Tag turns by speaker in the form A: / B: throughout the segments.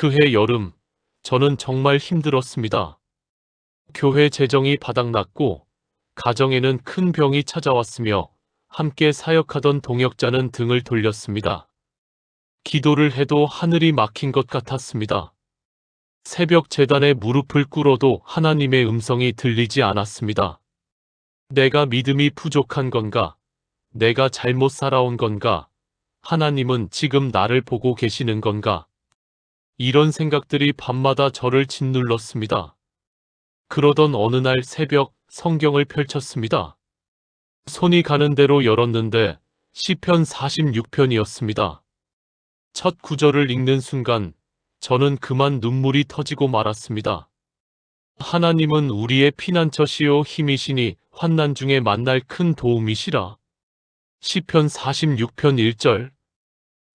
A: 그해 여름, 저는 정말 힘들었습니다. 교회 재정이 바닥났고 가정에는 큰 병이 찾아왔으며 함께 사역하던 동역자는 등을 돌렸습니다. 기도를 해도 하늘이 막힌 것 같았습니다. 새벽 제단에 무릎을 꿇어도 하나님의 음성이 들리지 않았습니다. 내가 믿음이 부족한 건가? 내가 잘못 살아온 건가? 하나님은 지금 나를 보고 계시는 건가? 이런 생각들이 밤마다 저를 짓눌렀습니다. 그러던 어느 날 새벽 성경을 펼쳤습니다. 손이 가는 대로 열었는데 시편 46편이었습니다. 첫 구절을 읽는 순간 저는 그만 눈물이 터지고 말았습니다. 하나님은 우리의 피난처시요 힘이시니 환난 중에 만날 큰 도움이시라. 시편 46편 1절.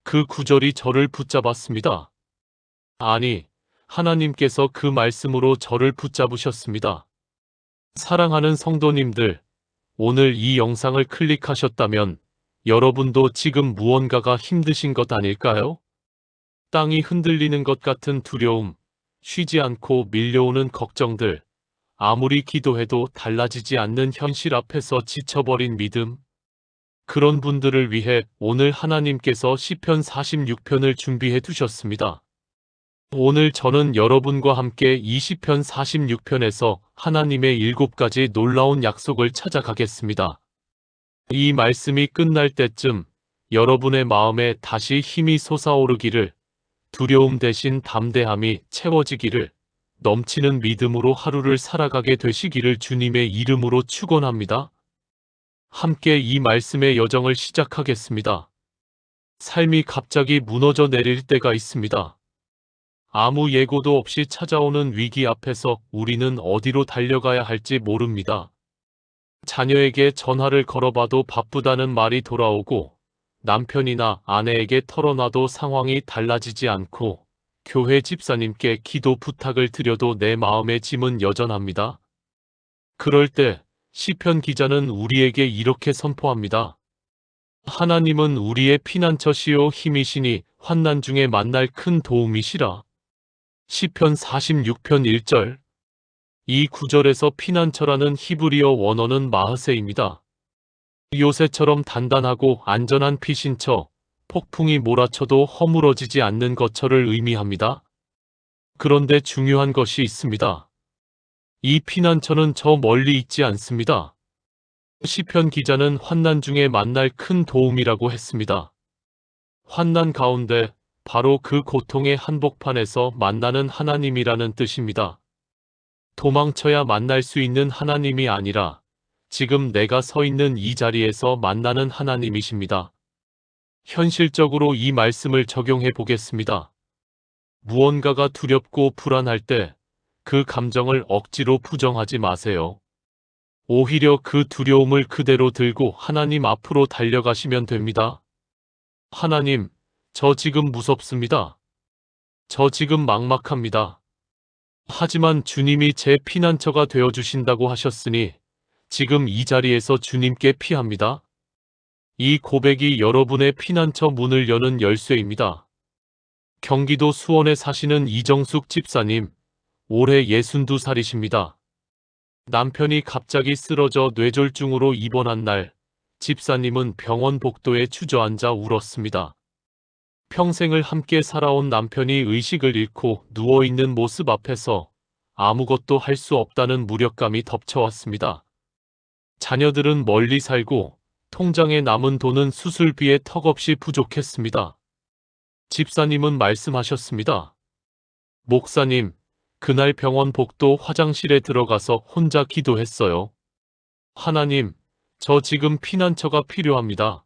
A: 그 구절이 저를 붙잡았습니다. 아니, 하나님께서 그 말씀으로 저를 붙잡으셨습니다. 사랑하는 성도님들, 오늘 이 영상을 클릭하셨다면 여러분도 지금 무언가가 힘드신 것 아닐까요? 땅이 흔들리는 것 같은 두려움, 쉬지 않고 밀려오는 걱정들, 아무리 기도해도 달라지지 않는 현실 앞에서 지쳐버린 믿음. 그런 분들을 위해 오늘 하나님께서 시편 46편을 준비해 두셨습니다. 오늘 저는 여러분과 함께 이 시편 46편에서 하나님의 7가지 놀라운 약속을 찾아가겠습니다. 이 말씀이 끝날 때쯤 여러분의 마음에 다시 힘이 솟아오르기를, 두려움 대신 담대함이 채워지기를, 넘치는 믿음으로 하루를 살아가게 되시기를 주님의 이름으로 축원합니다. 함께 이 말씀의 여정을 시작하겠습니다. 삶이 갑자기 무너져 내릴 때가 있습니다. 아무 예고도 없이 찾아오는 위기 앞에서 우리는 어디로 달려가야 할지 모릅니다. 자녀에게 전화를 걸어봐도 바쁘다는 말이 돌아오고, 남편이나 아내에게 털어놔도 상황이 달라지지 않고, 교회 집사님께 기도 부탁을 드려도 내 마음의 짐은 여전합니다. 그럴 때 시편 기자는 우리에게 이렇게 선포합니다. 하나님은 우리의 피난처시요 힘이시니 환난 중에 만날 큰 도움이시라. 시편 46편 1절. 이 구절에서 피난처라는 히브리어 원어는 마흐세입니다. 요새처럼 단단하고 안전한 피신처, 폭풍이 몰아쳐도 허물어지지 않는 거처를 의미합니다. 그런데 중요한 것이 있습니다. 이 피난처는 저 멀리 있지 않습니다. 시편 기자는 환난 중에 만날 큰 도움이라고 했습니다. 환난 가운데 바로 그 고통의 한복판에서 만나는 하나님이라는 뜻입니다. 도망쳐야 만날 수 있는 하나님이 아니라 지금 내가 서 있는 이 자리에서 만나는 하나님이십니다. 현실적으로 이 말씀을 적용해 보겠습니다. 무언가가 두렵고 불안할 때 그 감정을 억지로 부정하지 마세요. 오히려 그 두려움을 그대로 들고 하나님 앞으로 달려가시면 됩니다. 하나님, 저 지금 무섭습니다. 저 지금 막막합니다. 하지만 주님이 제 피난처가 되어주신다고 하셨으니 지금 이 자리에서 주님께 피합니다. 이 고백이 여러분의 피난처 문을 여는 열쇠입니다. 경기도 수원에 사시는 이정숙 집사님, 올해 62살이십니다. 남편이 갑자기 쓰러져 뇌졸중으로 입원한 날, 집사님은 병원 복도에 주저앉아 울었습니다. 평생을 함께 살아온 남편이 의식을 잃고 누워있는 모습 앞에서 아무것도 할 수 없다는 무력감이 덮쳐왔습니다. 자녀들은 멀리 살고 통장에 남은 돈은 수술비에 턱없이 부족했습니다. 집사님은 말씀하셨습니다. 목사님, 그날 병원 복도 화장실에 들어가서 혼자 기도했어요. 하나님, 저 지금 피난처가 필요합니다.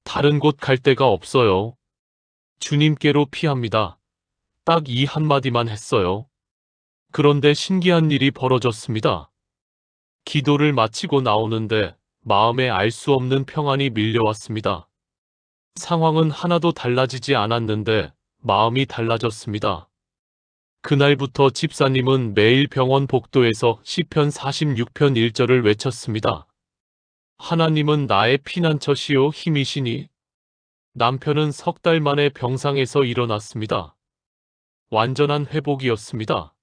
A: 다른 곳 갈 데가 없어요. 주님께로 피합니다. 딱 이 한마디만 했어요. 그런데 신기한 일이 벌어졌습니다. 기도를 마치고 나오는데 마음에 알 수 없는 평안이 밀려왔습니다. 상황은 하나도 달라지지 않았는데 마음이 달라졌습니다. 그날부터 집사님은 매일 병원 복도에서 시편 46편 1절을 외쳤습니다. 하나님은 나의 피난처시요 힘이시니. 남편은 석 달 만에 병상에서 일어났습니다. 완전한 회복이었습니다.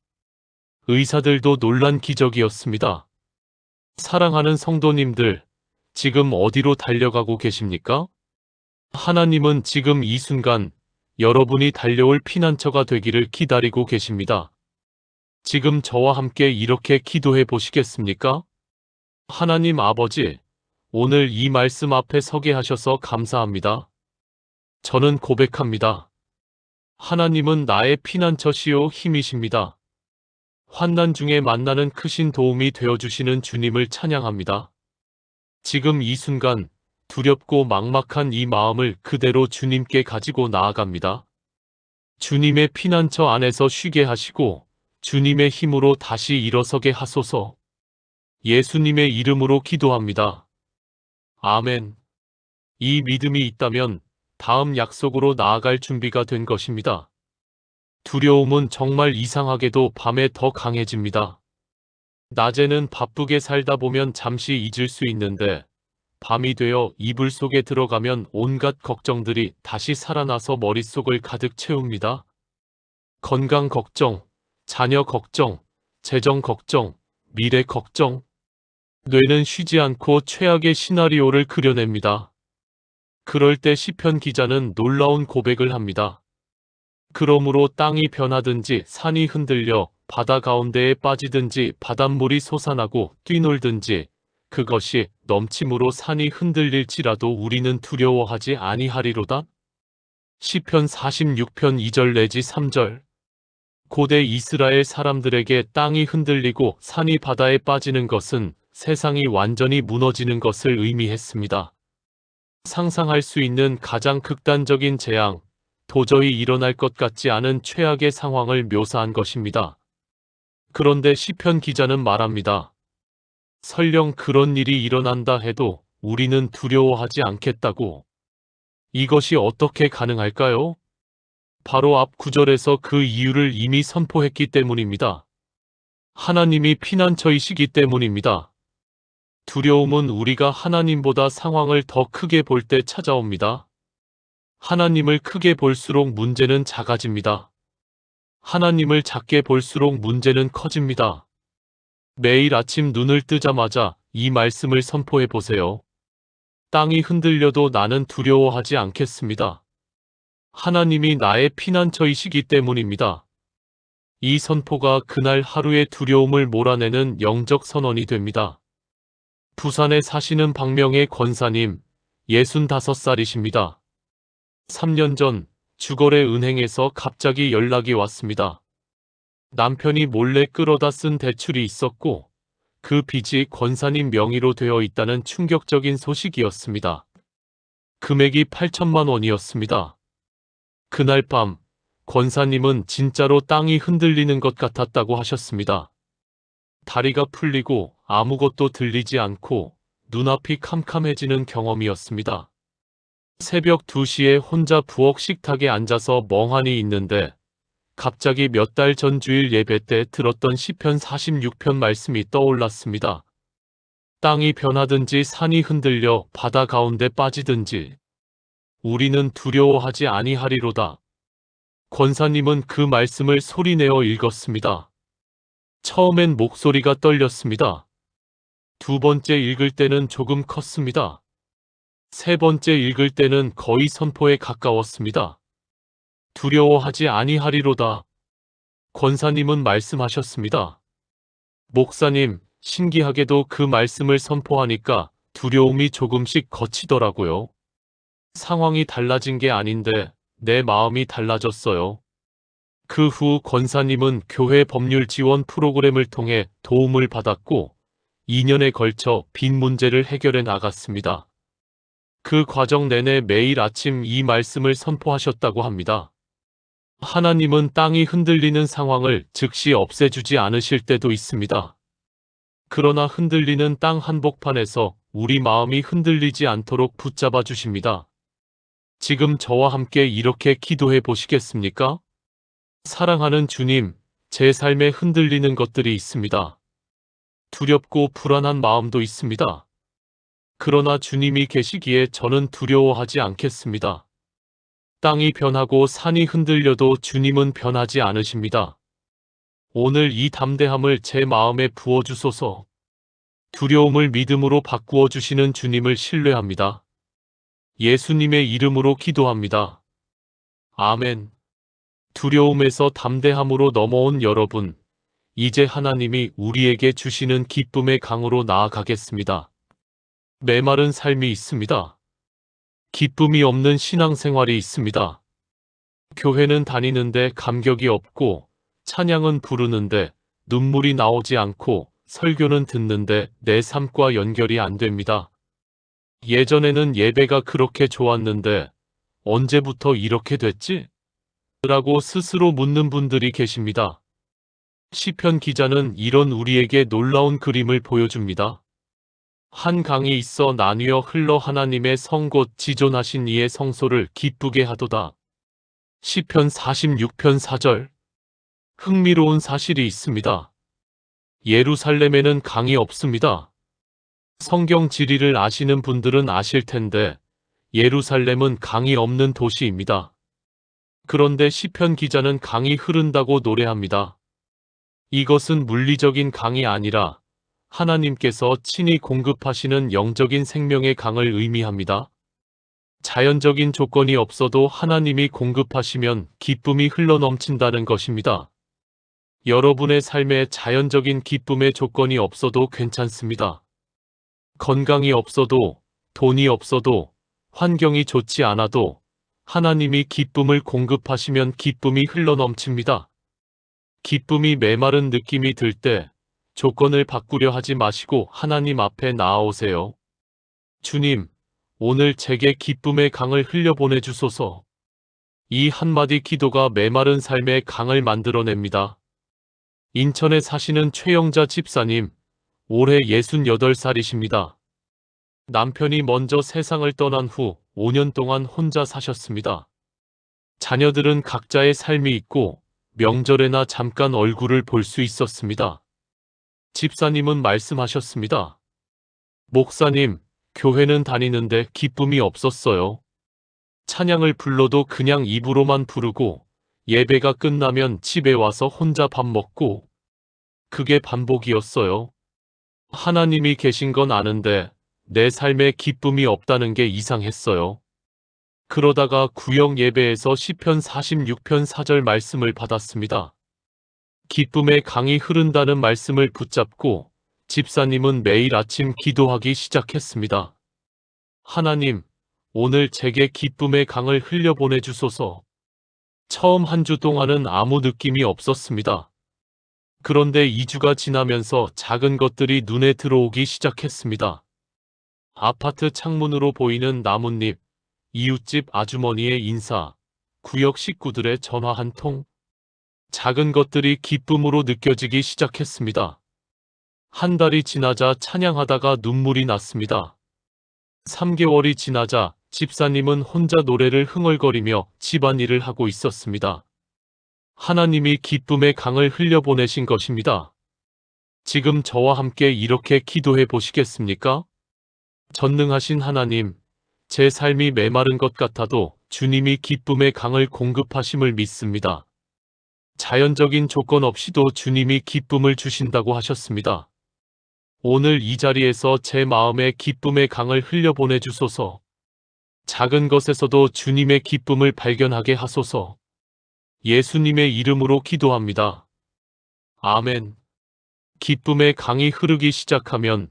A: 의사들도 놀란 기적이었습니다. 사랑하는 성도님들, 지금 어디로 달려가고 계십니까? 하나님은 지금 이 순간 여러분이 달려올 피난처가 되기를 기다리고 계십니다. 지금 저와 함께 이렇게 기도해 보시겠습니까? 하나님 아버지, 오늘 이 말씀 앞에 서게 하셔서 감사합니다. 저는 고백합니다. 하나님은 나의 피난처시요 힘이십니다. 환난 중에 만나는 크신 도움이 되어주시는 주님을 찬양합니다. 지금 이 순간 두렵고 막막한 이 마음을 그대로 주님께 가지고 나아갑니다. 주님의 피난처 안에서 쉬게 하시고 주님의 힘으로 다시 일어서게 하소서. 예수님의 이름으로 기도합니다. 아멘. 이 믿음이 있다면 다음 약속으로 나아갈 준비가 된 것입니다. 두려움은 정말 이상하게도 밤에 더 강해집니다. 낮에는 바쁘게 살다 보면 잠시 잊을 수 있는데 밤이 되어 이불 속에 들어가면 온갖 걱정들이 다시 살아나서 머릿속을 가득 채웁니다. 건강 걱정, 자녀 걱정, 재정 걱정, 미래 걱정. 뇌는 쉬지 않고 최악의 시나리오를 그려냅니다. 그럴 때 시편 기자는 놀라운 고백을 합니다. 그러므로 땅이 변하든지 산이 흔들려 바다 가운데에 빠지든지 바닷물이 솟아나고 뛰놀든지 그것이 넘침으로 산이 흔들릴지라도 우리는 두려워하지 아니하리로다. 시편 46편 2절 내지 3절. 고대 이스라엘 사람들에게 땅이 흔들리고 산이 바다에 빠지는 것은 세상이 완전히 무너지는 것을 의미했습니다. 상상할 수 있는 가장 극단적인 재앙, 도저히 일어날 것 같지 않은 최악의 상황을 묘사한 것입니다. 그런데 시편 기자는 말합니다. 설령 그런 일이 일어난다 해도 우리는 두려워하지 않겠다고. 이것이 어떻게 가능할까요? 바로 앞 구절에서 그 이유를 이미 선포했기 때문입니다. 하나님이 피난처이시기 때문입니다. 두려움은 우리가 하나님보다 상황을 더 크게 볼 때 찾아옵니다. 하나님을 크게 볼수록 문제는 작아집니다. 하나님을 작게 볼수록 문제는 커집니다. 매일 아침 눈을 뜨자마자 이 말씀을 선포해 보세요. 땅이 흔들려도 나는 두려워하지 않겠습니다. 하나님이 나의 피난처이시기 때문입니다. 이 선포가 그날 하루의 두려움을 몰아내는 영적 선언이 됩니다. 부산에 사시는 박명의 권사님, 65살이십니다. 3년 전 주거래 은행에서 갑자기 연락이 왔습니다. 남편이 몰래 끌어다 쓴 대출이 있었고 그 빚이 권사님 명의로 되어 있다는 충격적인 소식이었습니다. 금액이 8천만 원이었습니다. 그날 밤 권사님은 진짜로 땅이 흔들리는 것 같았다고 하셨습니다. 다리가 풀리고 아무것도 들리지 않고 눈앞이 캄캄해지는 경험이었습니다. 새벽 2시에 혼자 부엌 식탁에 앉아서 멍하니 있는데 갑자기 몇 달 전 주일 예배 때 들었던 시편 46편 말씀이 떠올랐습니다. 땅이 변하든지 산이 흔들려 바다 가운데 빠지든지 우리는 두려워하지 아니하리로다. 권사님은 그 말씀을 소리내어 읽었습니다. 처음엔 목소리가 떨렸습니다. 두 번째 읽을 때는 조금 컸습니다. 세 번째 읽을 때는 거의 선포에 가까웠습니다. 두려워하지 아니하리로다. 권사님은 말씀하셨습니다. 목사님, 신기하게도 그 말씀을 선포하니까 두려움이 조금씩 걷히더라고요. 상황이 달라진 게 아닌데 내 마음이 달라졌어요. 그 후 권사님은 교회 법률 지원 프로그램을 통해 도움을 받았고 2년에 걸쳐 빚 문제를 해결해 나갔습니다. 그 과정 내내 매일 아침 이 말씀을 선포하셨다고 합니다. 하나님은 땅이 흔들리는 상황을 즉시 없애주지 않으실 때도 있습니다. 그러나 흔들리는 땅 한복판에서 우리 마음이 흔들리지 않도록 붙잡아 주십니다. 지금 저와 함께 이렇게 기도해 보시겠습니까? 사랑하는 주님, 제 삶에 흔들리는 것들이 있습니다. 두렵고 불안한 마음도 있습니다. 그러나 주님이 계시기에 저는 두려워하지 않겠습니다. 땅이 변하고 산이 흔들려도 주님은 변하지 않으십니다. 오늘 이 담대함을 제 마음에 부어주소서. 두려움을 믿음으로 바꾸어 주시는 주님을 신뢰합니다. 예수님의 이름으로 기도합니다. 아멘. 두려움에서 담대함으로 넘어온 여러분, 이제 하나님이 우리에게 주시는 기쁨의 강으로 나아가겠습니다. 메마른 삶이 있습니다. 기쁨이 없는 신앙생활이 있습니다. 교회는 다니는데 감격이 없고, 찬양은 부르는데 눈물이 나오지 않고, 설교는 듣는데 내 삶과 연결이 안 됩니다. 예전에는 예배가 그렇게 좋았는데 언제부터 이렇게 됐지? 라고 스스로 묻는 분들이 계십니다. 시편 기자는 이런 우리에게 놀라운 그림을 보여줍니다. 한 강이 있어 나뉘어 흘러 하나님의 성 곧 지존하신 이의 성소를 기쁘게 하도다. 시편 46편 4절. 흥미로운 사실이 있습니다. 예루살렘에는 강이 없습니다. 성경 지리를 아시는 분들은 아실 텐데 예루살렘은 강이 없는 도시입니다. 그런데 시편 기자는 강이 흐른다고 노래합니다. 이것은 물리적인 강이 아니라 하나님께서 친히 공급하시는 영적인 생명의 강을 의미합니다. 자연적인 조건이 없어도 하나님이 공급하시면 기쁨이 흘러넘친다는 것입니다. 여러분의 삶에 자연적인 기쁨의 조건이 없어도 괜찮습니다. 건강이 없어도, 돈이 없어도, 환경이 좋지 않아도 하나님이 기쁨을 공급하시면 기쁨이 흘러넘칩니다. 기쁨이 메마른 느낌이 들 때 조건을 바꾸려 하지 마시고 하나님 앞에 나아오세요. 주님, 오늘 제게 기쁨의 강을 흘려보내 주소서. 이 한마디 기도가 메마른 삶의 강을 만들어냅니다. 인천에 사시는 최영자 집사님, 올해 68살이십니다. 남편이 먼저 세상을 떠난 후 5년 동안 혼자 사셨습니다. 자녀들은 각자의 삶이 있고 명절에나 잠깐 얼굴을 볼 수 있었습니다. 집사님은 말씀하셨습니다. 목사님, 교회는 다니는데 기쁨이 없었어요. 찬양을 불러도 그냥 입으로만 부르고 예배가 끝나면 집에 와서 혼자 밥 먹고 그게 반복이었어요. 하나님이 계신 건 아는데 내 삶에 기쁨이 없다는 게 이상했어요. 그러다가 구역 예배에서 시편 46편 4절 말씀을 받았습니다. 기쁨의 강이 흐른다는 말씀을 붙잡고 집사님은 매일 아침 기도하기 시작했습니다. 하나님, 오늘 제게 기쁨의 강을 흘려보내 주소서. 처음 한 주 동안은 아무 느낌이 없었습니다. 그런데 2주가 지나면서 작은 것들이 눈에 들어오기 시작했습니다. 아파트 창문으로 보이는 나뭇잎, 이웃집 아주머니의 인사, 구역 식구들의 전화 한 통. 작은 것들이 기쁨으로 느껴지기 시작했습니다. 한 달이 지나자 찬양하다가 눈물이 났습니다. 3개월이 지나자 집사님은 혼자 노래를 흥얼거리며 집안일을 하고 있었습니다. 하나님이 기쁨의 강을 흘려보내신 것입니다. 지금 저와 함께 이렇게 기도해 보시겠습니까? 전능하신 하나님, 제 삶이 메마른 것 같아도 주님이 기쁨의 강을 공급하심을 믿습니다. 자연적인 조건 없이도 주님이 기쁨을 주신다고 하셨습니다. 오늘 이 자리에서 제 마음에 기쁨의 강을 흘려보내 주소서. 작은 것에서도 주님의 기쁨을 발견하게 하소서. 예수님의 이름으로 기도합니다. 아멘. 기쁨의 강이 흐르기 시작하면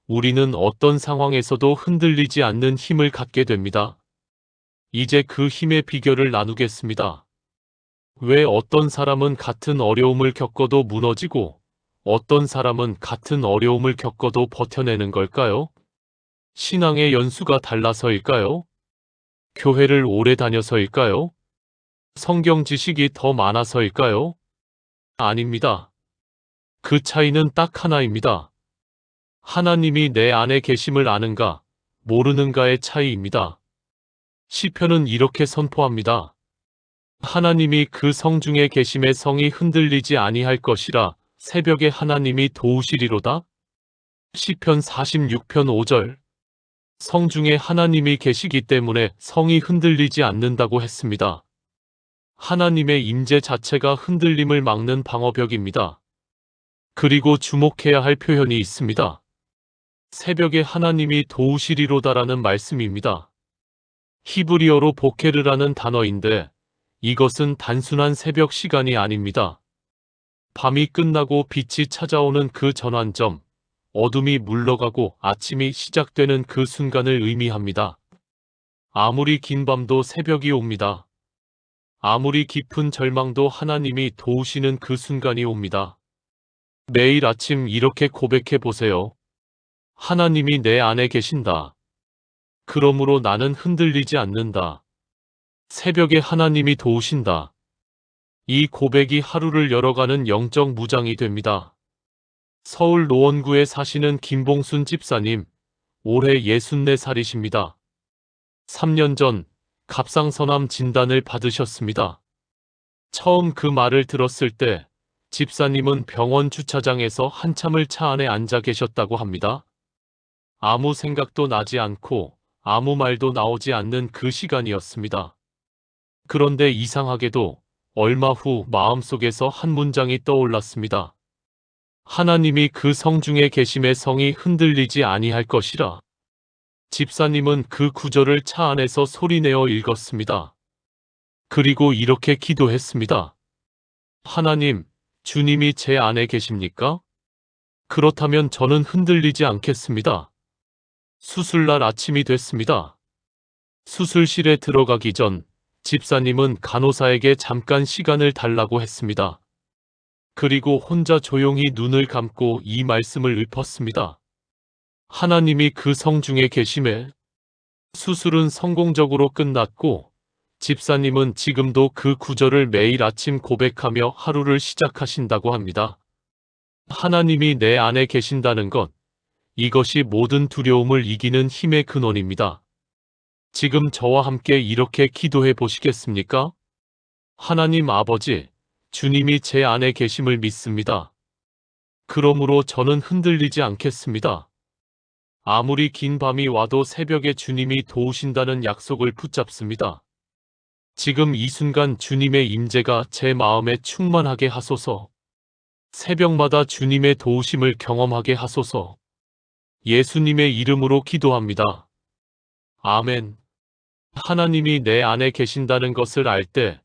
A: 우리는 어떤 상황에서도 흔들리지 않는 힘을 갖게 됩니다. 이제 그 힘의 비결을 나누겠습니다. 왜 어떤 사람은 같은 어려움을 겪어도 무너지고 어떤 사람은 같은 어려움을 겪어도 버텨내는 걸까요? 신앙의 연수가 달라서일까요? 교회를 오래 다녀서일까요? 성경 지식이 더 많아서일까요? 아닙니다. 그 차이는 딱 하나입니다. 하나님이 내 안에 계심을 아는가, 모르는가의 차이입니다. 시편은 이렇게 선포합니다. 하나님이 그 성중에 계심의 성이 흔들리지 아니할 것이라 새벽에 하나님이 도우시리로다. 시편 46편 5절. 성중에 하나님이 계시기 때문에 성이 흔들리지 않는다고 했습니다. 하나님의 임재 자체가 흔들림을 막는 방어벽입니다. 그리고 주목해야 할 표현이 있습니다. 새벽에 하나님이 도우시리로다라는 말씀입니다. 히브리어로 보케르라는 단어인데 이것은 단순한 새벽 시간이 아닙니다. 밤이 끝나고 빛이 찾아오는 그 전환점, 어둠이 물러가고 아침이 시작되는 그 순간을 의미합니다. 아무리 긴 밤도 새벽이 옵니다. 아무리 깊은 절망도 하나님이 도우시는 그 순간이 옵니다. 매일 아침 이렇게 고백해 보세요. 하나님이 내 안에 계신다. 그러므로 나는 흔들리지 않는다. 새벽에 하나님이 도우신다. 이 고백이 하루를 열어가는 영적 무장이 됩니다. 서울 노원구에 사시는 김봉순 집사님, 올해 64살이십니다. 3년 전 갑상선암 진단을 받으셨습니다. 처음 그 말을 들었을 때 집사님은 병원 주차장에서 한참을 차 안에 앉아 계셨다고 합니다. 아무 생각도 나지 않고 아무 말도 나오지 않는 그 시간이었습니다. 그런데 이상하게도 얼마 후 마음속에서 한 문장이 떠올랐습니다. 하나님이 그 성중에 계심에 성이 흔들리지 아니할 것이라. 집사님은 그 구절을 차 안에서 소리내어 읽었습니다. 그리고 이렇게 기도했습니다. 하나님, 주님이 제 안에 계십니까? 그렇다면 저는 흔들리지 않겠습니다. 수술날 아침이 됐습니다. 수술실에 들어가기 전 집사님은 간호사에게 잠깐 시간을 달라고 했습니다. 그리고 혼자 조용히 눈을 감고 이 말씀을 읊었습니다. 하나님이 그 성중에 계심에. 수술은 성공적으로 끝났고 집사님은 지금도 그 구절을 매일 아침 고백하며 하루를 시작하신다고 합니다. 하나님이 내 안에 계신다는 것, 이것이 모든 두려움을 이기는 힘의 근원입니다. 지금 저와 함께 이렇게 기도해 보시겠습니까? 하나님 아버지, 주님이 제 안에 계심을 믿습니다. 그러므로 저는 흔들리지 않겠습니다. 아무리 긴 밤이 와도 새벽에 주님이 도우신다는 약속을 붙잡습니다. 지금 이 순간 주님의 임재가 제 마음에 충만하게 하소서. 새벽마다 주님의 도우심을 경험하게 하소서. 예수님의 이름으로 기도합니다. 아멘. 하나님이 내 안에 계신다는 것을 알 때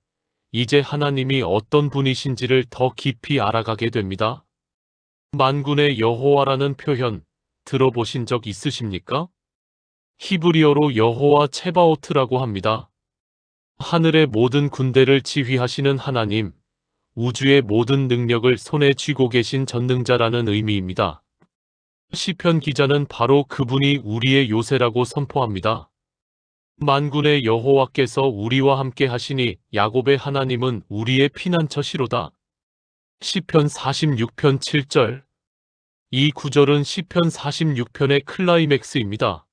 A: 이제 하나님이 어떤 분이신지를 더 깊이 알아가게 됩니다. 만군의 여호와라는 표현 들어보신 적 있으십니까? 히브리어로 여호와 체바오트라고 합니다. 하늘의 모든 군대를 지휘하시는 하나님, 우주의 모든 능력을 손에 쥐고 계신 전능자라는 의미입니다. 시편 기자는 바로 그분이 우리의 요새라고 선포합니다. 만군의 여호와께서 우리와 함께 하시니 야곱의 하나님은 우리의 피난처시로다. 시편 46편 7절. 이 구절은 시편 46편의 클라이맥스입니다.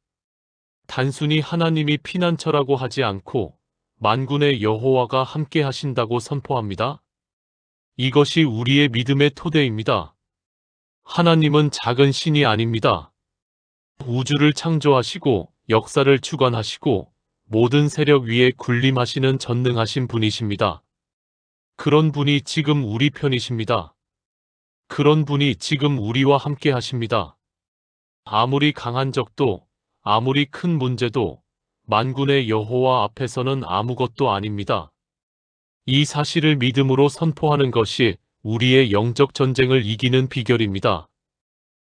A: 단순히 하나님이 피난처라고 하지 않고 만군의 여호와가 함께 하신다고 선포합니다. 이것이 우리의 믿음의 토대입니다. 하나님은 작은 신이 아닙니다. 우주를 창조하시고 역사를 주관하시고 모든 세력 위에 군림하시는 전능하신 분이십니다. 그런 분이 지금 우리 편이십니다. 그런 분이 지금 우리와 함께 하십니다. 아무리 강한 적도 아무리 큰 문제도 만군의 여호와 앞에서는 아무것도 아닙니다. 이 사실을 믿음으로 선포하는 것이 우리의 영적 전쟁을 이기는 비결입니다.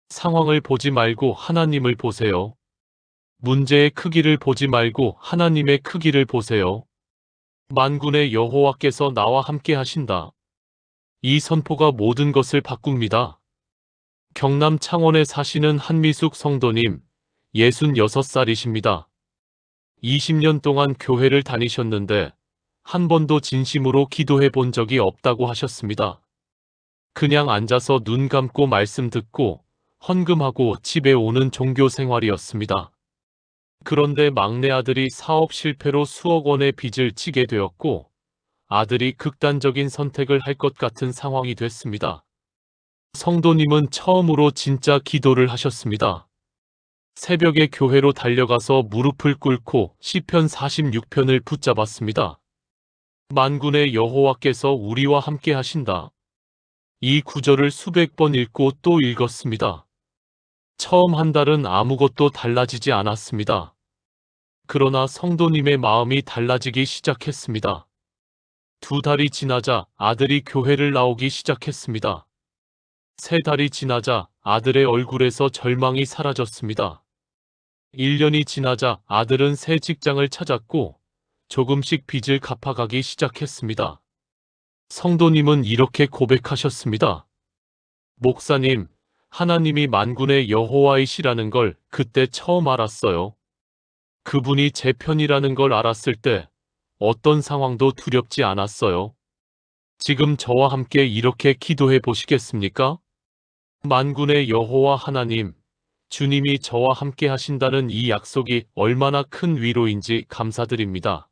A: 상황을 보지 말고 하나님을 보세요. 문제의 크기를 보지 말고 하나님의 크기를 보세요. 만군의 여호와께서 나와 함께 하신다. 이 선포가 모든 것을 바꿉니다. 경남 창원에 사시는 한미숙 성도님, 66살이십니다. 20년 동안 교회를 다니셨는데 한 번도 진심으로 기도해 본 적이 없다고 하셨습니다. 그냥 앉아서 눈 감고 말씀 듣고 헌금하고 집에 오는 종교 생활이었습니다. 그런데 막내 아들이 사업 실패로 수억 원의 빚을 지게 되었고 아들이 극단적인 선택을 할 것 같은 상황이 됐습니다. 성도님은 처음으로 진짜 기도를 하셨습니다. 새벽에 교회로 달려가서 무릎을 꿇고 시편 46편을 붙잡았습니다. 만군의 여호와께서 우리와 함께 하신다. 이 구절을 수백 번 읽고 또 읽었습니다. 처음 한 달은 아무것도 달라지지 않았습니다. 그러나 성도님의 마음이 달라지기 시작했습니다. 2달이 지나자 아들이 교회를 나오기 시작했습니다. 3달이 지나자 아들의 얼굴에서 절망이 사라졌습니다. 1년이 지나자 아들은 새 직장을 찾았고 조금씩 빚을 갚아가기 시작했습니다. 성도님은 이렇게 고백하셨습니다. 목사님, 하나님이 만군의 여호와이시라는 걸 그때 처음 알았어요. 그분이 제 편이라는 걸 알았을 때 어떤 상황도 두렵지 않았어요. 지금 저와 함께 이렇게 기도해 보시겠습니까? 만군의 여호와 하나님, 주님이 저와 함께 하신다는 이 약속이 얼마나 큰 위로인지 감사드립니다.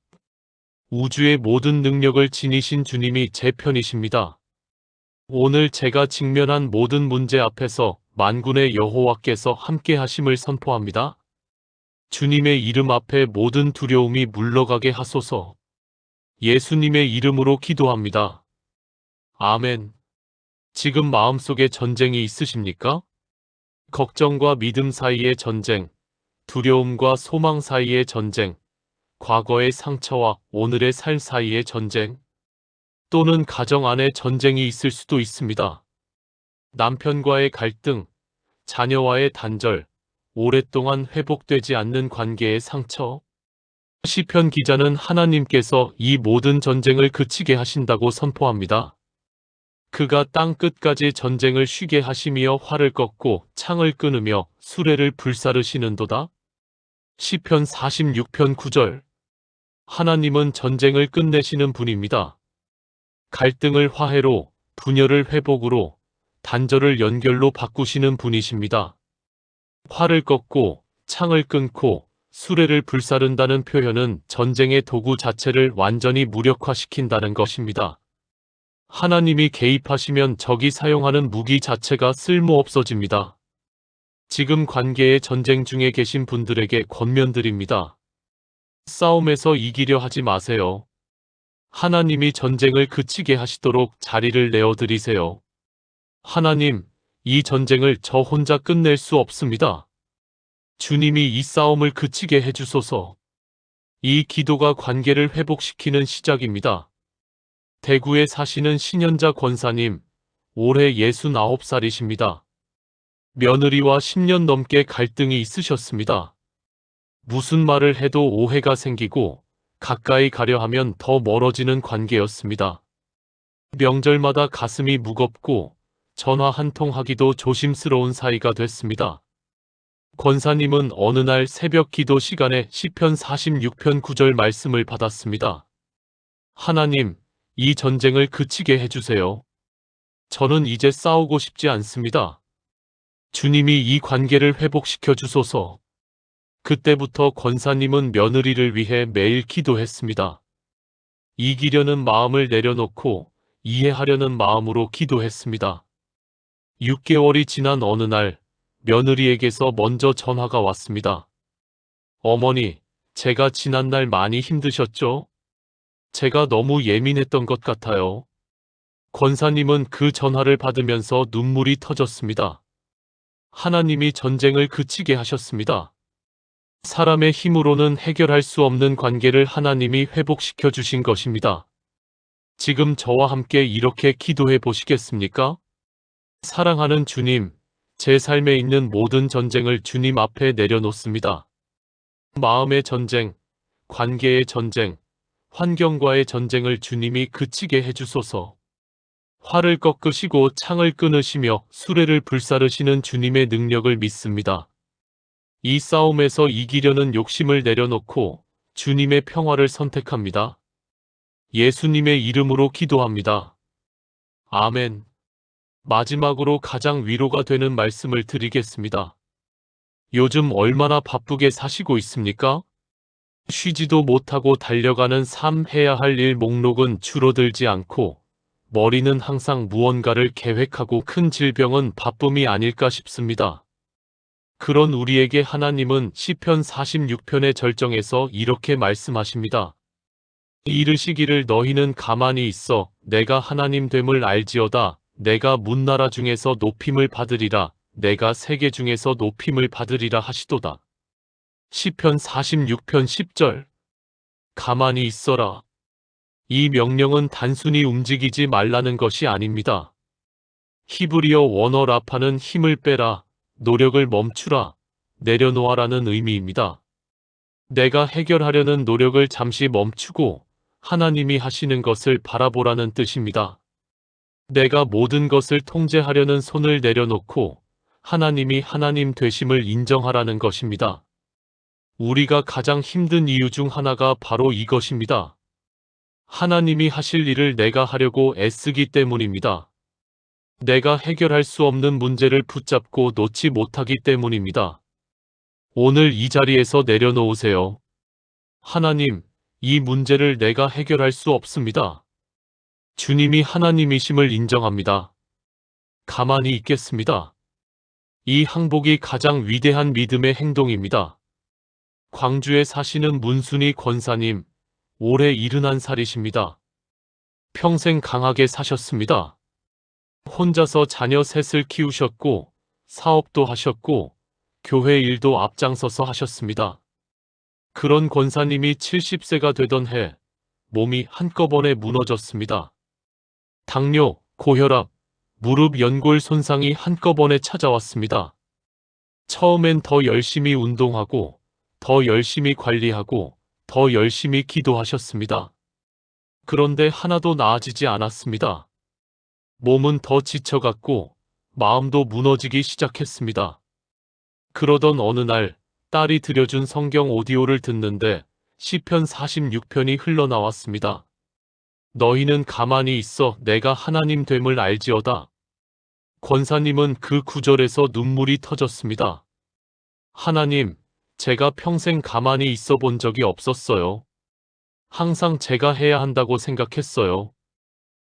A: 우주의 모든 능력을 지니신 주님이 제 편이십니다. 오늘 제가 직면한 모든 문제 앞에서 만군의 여호와께서 함께 하심을 선포합니다. 주님의 이름 앞에 모든 두려움이 물러가게 하소서. 예수님의 이름으로 기도합니다. 아멘. 지금 마음속에 전쟁이 있으십니까? 걱정과 믿음 사이의 전쟁, 두려움과 소망 사이의 전쟁, 과거의 상처와 오늘의 삶 사이의 전쟁, 또는 가정 안에 전쟁이 있을 수도 있습니다. 남편과의 갈등, 자녀와의 단절, 오랫동안 회복되지 않는 관계의 상처. 시편 기자는 하나님께서 이 모든 전쟁을 그치게 하신다고 선포합니다. 그가 땅 끝까지 전쟁을 쉬게 하시며 활을 꺾고 창을 끊으며 수레를 불사르시는도다. 시편 46편 9절. 하나님은 전쟁을 끝내시는 분입니다. 갈등을 화해로, 분열을 회복으로, 단절을 연결로 바꾸시는 분이십니다. 활을 꺾고 창을 끊고 수레를 불사른다는 표현은 전쟁의 도구 자체를 완전히 무력화시킨다는 것입니다. 하나님이 개입하시면 적이 사용하는 무기 자체가 쓸모없어집니다. 지금 관계의 전쟁 중에 계신 분들에게 권면드립니다. 싸움에서 이기려 하지 마세요. 하나님이 전쟁을 그치게 하시도록 자리를 내어드리세요. 하나님, 이 전쟁을 저 혼자 끝낼 수 없습니다. 주님이 이 싸움을 그치게 해주소서. 이 기도가 관계를 회복시키는 시작입니다. 대구에 사시는 신현자 권사님, 올해 69살이십니다. 며느리와 10년 넘게 갈등이 있으셨습니다. 무슨 말을 해도 오해가 생기고 가까이 가려 하면 더 멀어지는 관계였습니다. 명절마다 가슴이 무겁고 전화 한 통 하기도 조심스러운 사이가 됐습니다. 권사님은 어느 날 새벽 기도 시간에 시편 46편 9절 말씀을 받았습니다. 하나님, 이 전쟁을 그치게 해주세요. 저는 이제 싸우고 싶지 않습니다. 주님이 이 관계를 회복시켜 주소서. 그때부터 권사님은 며느리를 위해 매일 기도했습니다. 이기려는 마음을 내려놓고 이해하려는 마음으로 기도했습니다. 6개월이 지난 어느 날 며느리에게서 먼저 전화가 왔습니다. 어머니, 제가 지난날 많이 힘드셨죠? 제가 너무 예민했던 것 같아요. 권사님은 그 전화를 받으면서 눈물이 터졌습니다. 하나님이 전쟁을 그치게 하셨습니다. 사람의 힘으로는 해결할 수 없는 관계를 하나님이 회복시켜 주신 것입니다. 지금 저와 함께 이렇게 기도해 보시겠습니까? 사랑하는 주님, 제 삶에 있는 모든 전쟁을 주님 앞에 내려놓습니다. 마음의 전쟁, 관계의 전쟁, 환경과의 전쟁을 주님이 그치게 해주소서. 활을 꺾으시고 창을 끊으시며 수레를 불사르시는 주님의 능력을 믿습니다. 이 싸움에서 이기려는 욕심을 내려놓고 주님의 평화를 선택합니다. 예수님의 이름으로 기도합니다. 아멘. 마지막으로 가장 위로가 되는 말씀을 드리겠습니다. 요즘 얼마나 바쁘게 사시고 있습니까? 쉬지도 못하고 달려가는 삶 해야 할 일 목록은 줄어들지 않고 머리는 항상 무언가를 계획하고 큰 질병은 바쁨이 아닐까 싶습니다. 그런 우리에게 하나님은 시편 46편의 절정에서 이렇게 말씀하십니다. 이르시기를 너희는 가만히 있어 내가 하나님 됨을 알지어다. 내가 문나라 중에서 높임을 받으리라. 내가 세계 중에서 높임을 받으리라 하시도다. 시편 46편 10절. 가만히 있어라. 이 명령은 단순히 움직이지 말라는 것이 아닙니다. 히브리어 원어 라파는 힘을 빼라, 노력을 멈추라, 내려놓아라는 의미입니다. 내가 해결하려는 노력을 잠시 멈추고 하나님이 하시는 것을 바라보라는 뜻입니다. 내가 모든 것을 통제하려는 손을 내려놓고 하나님이 하나님 되심을 인정하라는 것입니다. 우리가 가장 힘든 이유 중 하나가 바로 이것입니다. 하나님이 하실 일을 내가 하려고 애쓰기 때문입니다. 내가 해결할 수 없는 문제를 붙잡고 놓지 못하기 때문입니다. 오늘 이 자리에서 내려놓으세요. 하나님, 이 문제를 내가 해결할 수 없습니다. 주님이 하나님이심을 인정합니다. 가만히 있겠습니다. 이 항복이 가장 위대한 믿음의 행동입니다. 광주에 사시는 문순희 권사님, 올해 71살이십니다. 평생 강하게 사셨습니다. 혼자서 자녀 셋을 키우셨고, 사업도 하셨고, 교회 일도 앞장서서 하셨습니다. 그런 권사님이 70세가 되던 해, 몸이 한꺼번에 무너졌습니다. 당뇨, 고혈압, 무릎 연골 손상이 한꺼번에 찾아왔습니다. 처음엔 더 열심히 운동하고, 더 열심히 관리하고, 더 열심히 기도하셨습니다. 그런데 하나도 나아지지 않았습니다. 몸은 더 지쳐갔고 마음도 무너지기 시작했습니다. 그러던 어느 날 딸이 들려준 성경 오디오를 듣는데 시편 46편이 흘러나왔습니다. 너희는 가만히 있어 내가 하나님 됨을 알지어다. 권사님은 그 구절에서 눈물이 터졌습니다. 하나님, 제가 평생 가만히 있어 본 적이 없었어요. 항상 제가 해야 한다고 생각했어요.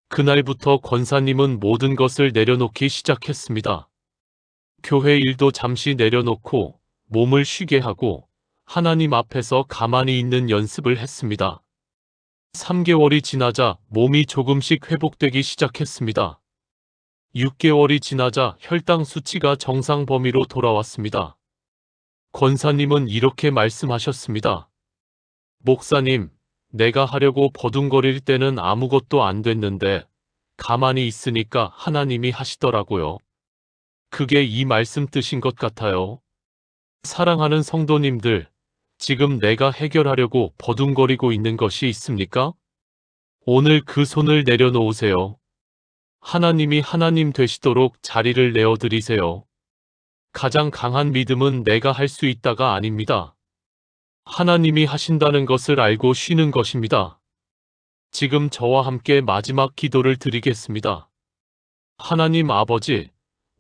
A: 그날부터 권사님은 모든 것을 내려놓기 시작했습니다. 교회 일도 잠시 내려놓고 몸을 쉬게 하고 하나님 앞에서 가만히 있는 연습을 했습니다. 3개월이 지나자 몸이 조금씩 회복되기 시작했습니다. 6개월이 지나자 혈당 수치가 정상 범위로 돌아왔습니다. 권사님은 이렇게 말씀하셨습니다. 목사님, 내가 하려고 버둥거릴 때는 아무것도 안 됐는데 가만히 있으니까 하나님이 하시더라고요. 그게 이 말씀 뜻인 것 같아요. 사랑하는 성도님들, 지금 내가 해결하려고 버둥거리고 있는 것이 있습니까? 오늘 그 손을 내려놓으세요. 하나님이 하나님 되시도록 자리를 내어드리세요. 가장 강한 믿음은 내가 할 수 있다가 아닙니다. 하나님이 하신다는 것을 알고 쉬는 것입니다. 지금 저와 함께 마지막 기도를 드리겠습니다. 하나님 아버지,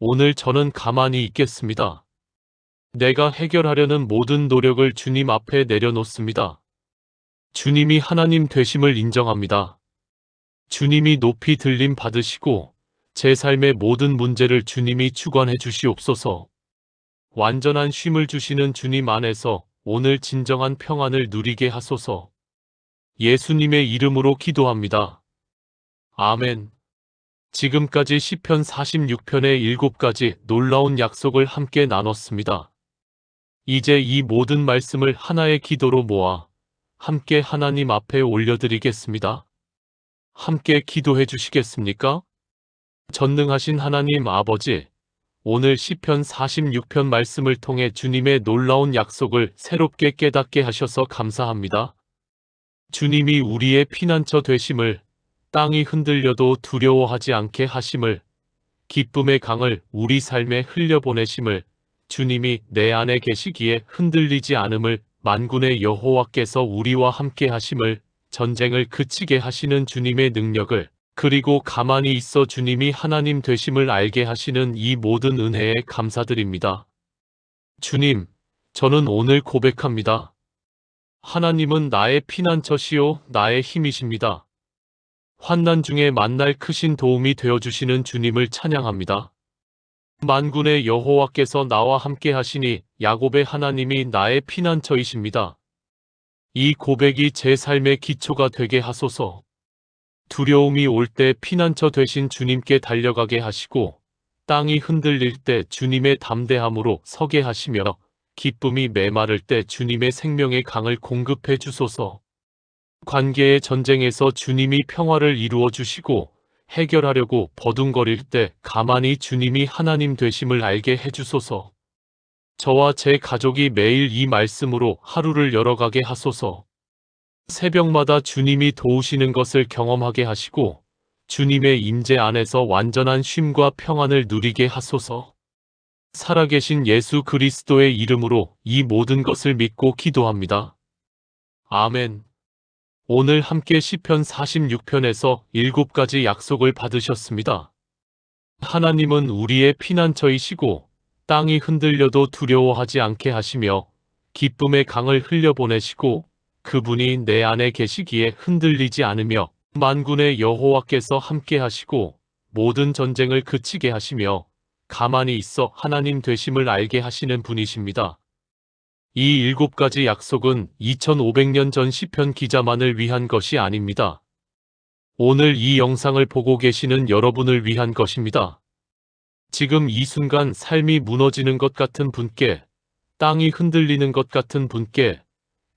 A: 오늘 저는 가만히 있겠습니다. 내가 해결하려는 모든 노력을 주님 앞에 내려놓습니다. 주님이 하나님 되심을 인정합니다. 주님이 높이 들림 받으시고 제 삶의 모든 문제를 주님이 주관해 주시옵소서. 완전한 쉼을 주시는 주님 안에서 오늘 진정한 평안을 누리게 하소서. 예수님의 이름으로 기도합니다. 아멘. 지금까지 시편 46편의 7가지 놀라운 약속을 함께 나눴습니다. 이제 이 모든 말씀을 하나의 기도로 모아 함께 하나님 앞에 올려드리겠습니다. 함께 기도해 주시겠습니까? 전능하신 하나님 아버지, 오늘 시편 46편 말씀을 통해 주님의 놀라운 약속을 새롭게 깨닫게 하셔서 감사합니다. 주님이 우리의 피난처 되심을, 땅이 흔들려도 두려워하지 않게 하심을, 기쁨의 강을 우리 삶에 흘려보내심을, 주님이 내 안에 계시기에 흔들리지 않음을, 만군의 여호와께서 우리와 함께 하심을, 전쟁을 그치게 하시는 주님의 능력을, 그리고 가만히 있어 주님이 하나님 되심을 알게 하시는 이 모든 은혜에 감사드립니다. 주님, 저는 오늘 고백합니다. 하나님은 나의 피난처시요 나의 힘이십니다. 환난 중에 만날 크신 도움이 되어주시는 주님을 찬양합니다. 만군의 여호와께서 나와 함께 하시니 야곱의 하나님이 나의 피난처이십니다. 이 고백이 제 삶의 기초가 되게 하소서. 두려움이 올 때 피난처 되신 주님께 달려가게 하시고 땅이 흔들릴 때 주님의 담대함으로 서게 하시며 기쁨이 메마를 때 주님의 생명의 강을 공급해 주소서. 관계의 전쟁에서 주님이 평화를 이루어 주시고 해결하려고 버둥거릴 때 가만히 주님이 하나님 되심을 알게 해주소서. 저와 제 가족이 매일 이 말씀으로 하루를 열어가게 하소서. 새벽마다 주님이 도우시는 것을 경험하게 하시고 주님의 임재 안에서 완전한 쉼과 평안을 누리게 하소서. 살아계신 예수 그리스도의 이름으로 이 모든 것을 믿고 기도합니다. 아멘. 오늘 함께 시편 46편에서 7가지 약속을 받으셨습니다. 하나님은 우리의 피난처이시고 땅이 흔들려도 두려워하지 않게 하시며 기쁨의 강을 흘려보내시고 그분이 내 안에 계시기에 흔들리지 않으며 만군의 여호와께서 함께 하시고 모든 전쟁을 그치게 하시며 가만히 있어 하나님 되심을 알게 하시는 분이십니다. 이 7가지 약속은 2500년 전 시편 기자만을 위한 것이 아닙니다. 오늘 이 영상을 보고 계시는 여러분을 위한 것입니다. 지금 이 순간 삶이 무너지는 것 같은 분께, 땅이 흔들리는 것 같은 분께,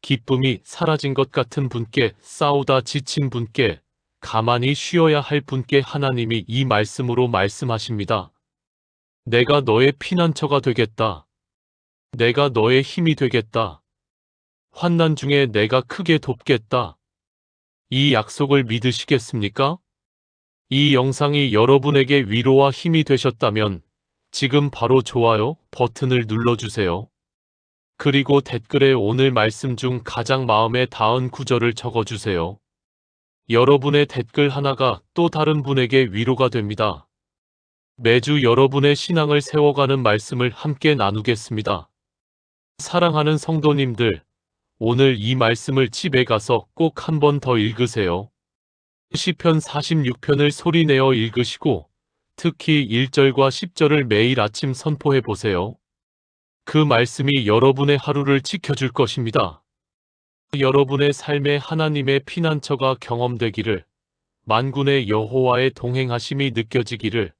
A: 기쁨이 사라진 것 같은 분께, 싸우다 지친 분께, 가만히 쉬어야 할 분께 하나님이 이 말씀으로 말씀하십니다. 내가 너의 피난처가 되겠다. 내가 너의 힘이 되겠다. 환난 중에 내가 크게 돕겠다. 이 약속을 믿으시겠습니까? 이 영상이 여러분에게 위로와 힘이 되셨다면 지금 바로 좋아요 버튼을 눌러주세요. 그리고 댓글에 오늘 말씀 중 가장 마음에 닿은 구절을 적어주세요. 여러분의 댓글 하나가 또 다른 분에게 위로가 됩니다. 매주 여러분의 신앙을 세워가는 말씀을 함께 나누겠습니다. 사랑하는 성도님들, 오늘 이 말씀을 집에 가서 꼭 한 번 더 읽으세요. 시편 46편을 소리내어 읽으시고 특히 1절과 10절을 매일 아침 선포해 보세요. 그 말씀이 여러분의 하루를 지켜줄 것입니다. 여러분의 삶에 하나님의 피난처가 경험되기를, 만군의 여호와의 동행하심이 느껴지기를,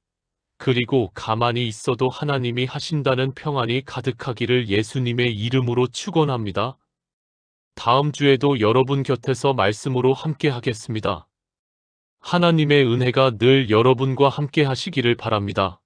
A: 그리고 가만히 있어도 하나님이 하신다는 평안이 가득하기를 예수님의 이름으로 축원합니다. 다음 주에도 여러분 곁에서 말씀으로 함께 하겠습니다. 하나님의 은혜가 늘 여러분과 함께 하시기를 바랍니다.